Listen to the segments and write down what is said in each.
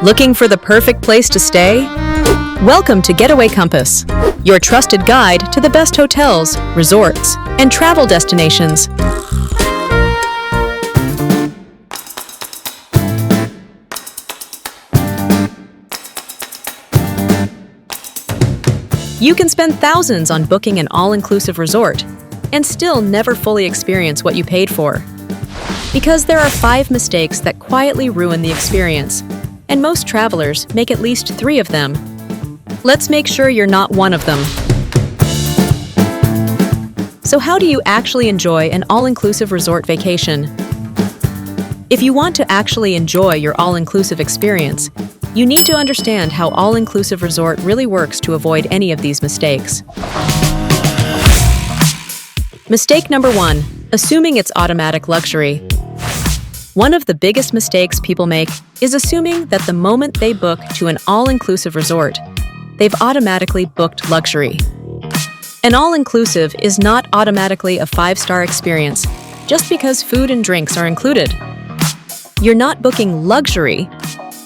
Looking for the perfect place to stay? Welcome to Getaway Compass, your trusted guide to the best hotels, resorts, and travel destinations. You can spend thousands on booking an all-inclusive resort and still never fully experience what you paid for. Because there are 5 mistakes that quietly ruin the experience, and most travelers make at least 3 of them. Let's make sure you're not one of them. So how do you actually enjoy an all-inclusive resort vacation? If you want to actually enjoy your all-inclusive experience, you need to understand how all-inclusive resort really works to avoid any of these mistakes. Mistake number 1, assuming it's automatic luxury. One of the biggest mistakes people make is assuming that the moment they book to an all-inclusive resort, they've automatically booked luxury. An all-inclusive is not automatically a 5-star experience just because food and drinks are included. You're not booking luxury,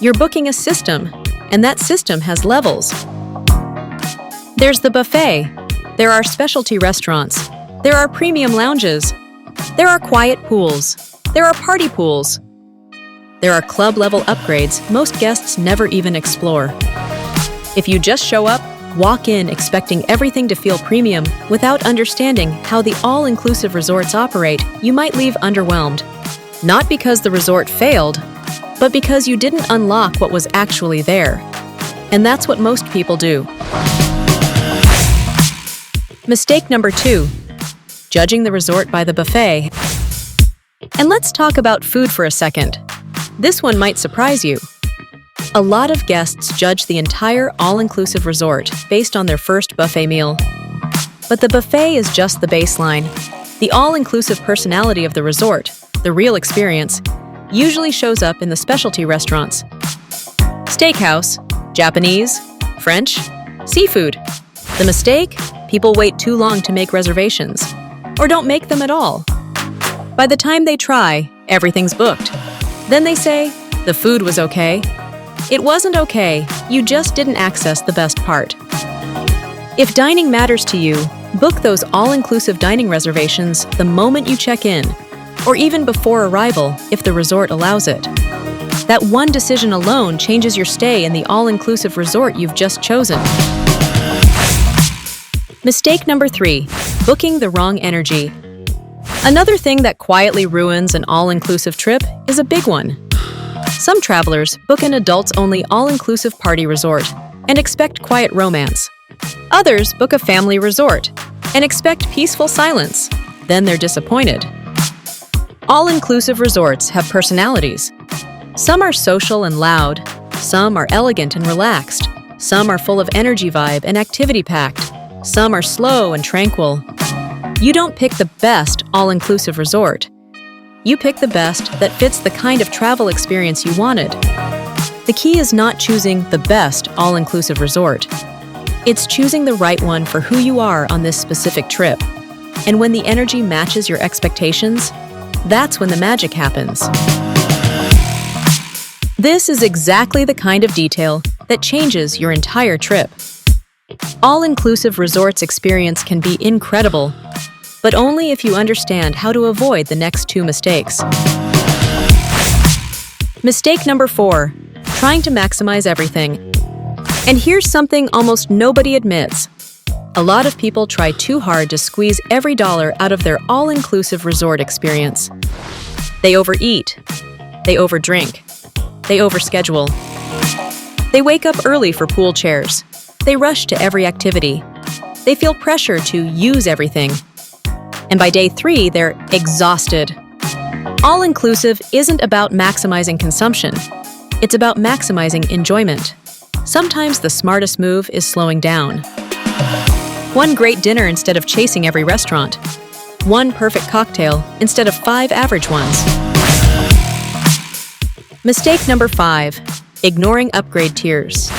you're booking a system, and that system has levels. There's the buffet, there are specialty restaurants, there are premium lounges, there are quiet pools, there are party pools. There are club-level upgrades most guests never even explore. If you just show up, walk in expecting everything to feel premium without understanding how the all-inclusive resorts operate, you might leave underwhelmed. Not because the resort failed, but because you didn't unlock what was actually there. And that's what most people do. Mistake number 2, judging the resort by the buffet. And let's talk about food for a second. This one might surprise you. A lot of guests judge the entire all-inclusive resort based on their first buffet meal. But the buffet is just the baseline. The all-inclusive personality of the resort, the real experience, usually shows up in the specialty restaurants. Steakhouse, Japanese, French, seafood. The mistake? People wait too long to make reservations, or don't make them at all. By the time they try, everything's booked. Then they say, the food was okay. It wasn't okay, you just didn't access the best part. If dining matters to you, book those all-inclusive dining reservations the moment you check in, or even before arrival if the resort allows it. That one decision alone changes your stay in the all-inclusive resort you've just chosen. Mistake number 3, booking the wrong energy. Another thing that quietly ruins an all-inclusive trip is a big one. Some travelers book an adults-only all-inclusive party resort and expect quiet romance. Others book a family resort and expect peaceful silence. Then they're disappointed. All-inclusive resorts have personalities. Some are social and loud, some are elegant and relaxed, some are full of energy vibe and activity-packed, some are slow and tranquil. You don't pick the best all-inclusive resort. You pick the best that fits the kind of travel experience you wanted. The key is not choosing the best all-inclusive resort. It's choosing the right one for who you are on this specific trip. And when the energy matches your expectations, that's when the magic happens. This is exactly the kind of detail that changes your entire trip. All-inclusive resorts experience can be incredible, but only if you understand how to avoid the next 2 mistakes. Mistake number 4, trying to maximize everything. And here's something almost nobody admits. A lot of people try too hard to squeeze every dollar out of their all-inclusive resort experience. They overeat, they overdrink, they overschedule. They wake up early for pool chairs. They rush to every activity. They feel pressure to use everything. And by day 3, they're exhausted. All-inclusive isn't about maximizing consumption. It's about maximizing enjoyment. Sometimes the smartest move is slowing down. One great dinner instead of chasing every restaurant. One perfect cocktail instead of 5 average ones. Mistake number 5, ignoring upgrade tiers.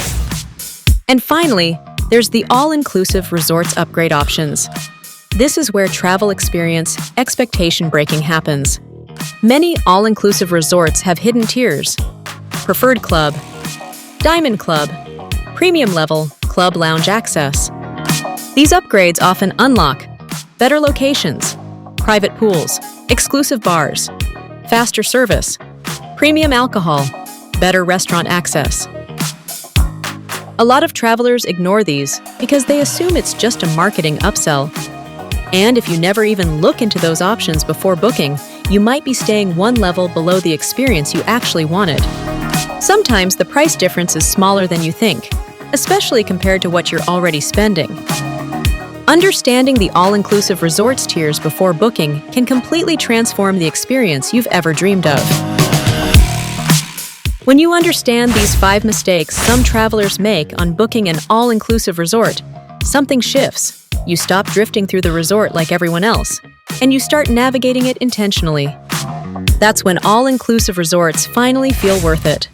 And finally, there's the all-inclusive resorts upgrade options. This is where travel experience expectation breaking happens. Many all-inclusive resorts have hidden tiers: Preferred Club, Diamond Club, Premium Level, Club Lounge Access. These upgrades often unlock better locations, private pools, exclusive bars, faster service, premium alcohol, better restaurant access. A lot of travelers ignore these because they assume it's just a marketing upsell. And if you never even look into those options before booking, you might be staying one level below the experience you actually wanted. Sometimes the price difference is smaller than you think, especially compared to what you're already spending. Understanding the all-inclusive resorts tiers before booking can completely transform the experience you've ever dreamed of. When you understand these 5 mistakes some travelers make on booking an all-inclusive resort, something shifts. You stop drifting through the resort like everyone else, and you start navigating it intentionally. That's when all-inclusive resorts finally feel worth it.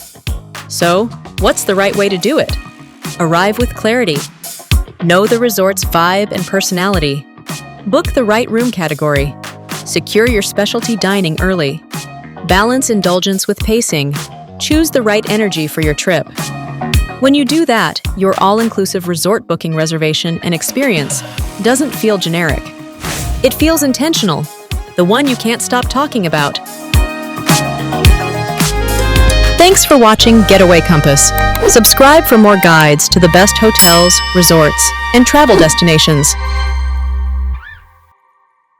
So, what's the right way to do it? Arrive with clarity. Know the resort's vibe and personality. Book the right room category. Secure your specialty dining early. Balance indulgence with pacing. Choose the right energy for your trip. When you do that, your all-inclusive resort booking reservation and experience doesn't feel generic. It feels intentional, the one you can't stop talking about. Thanks for watching Getaway Compass. Subscribe for more guides to the best hotels, resorts, and travel destinations.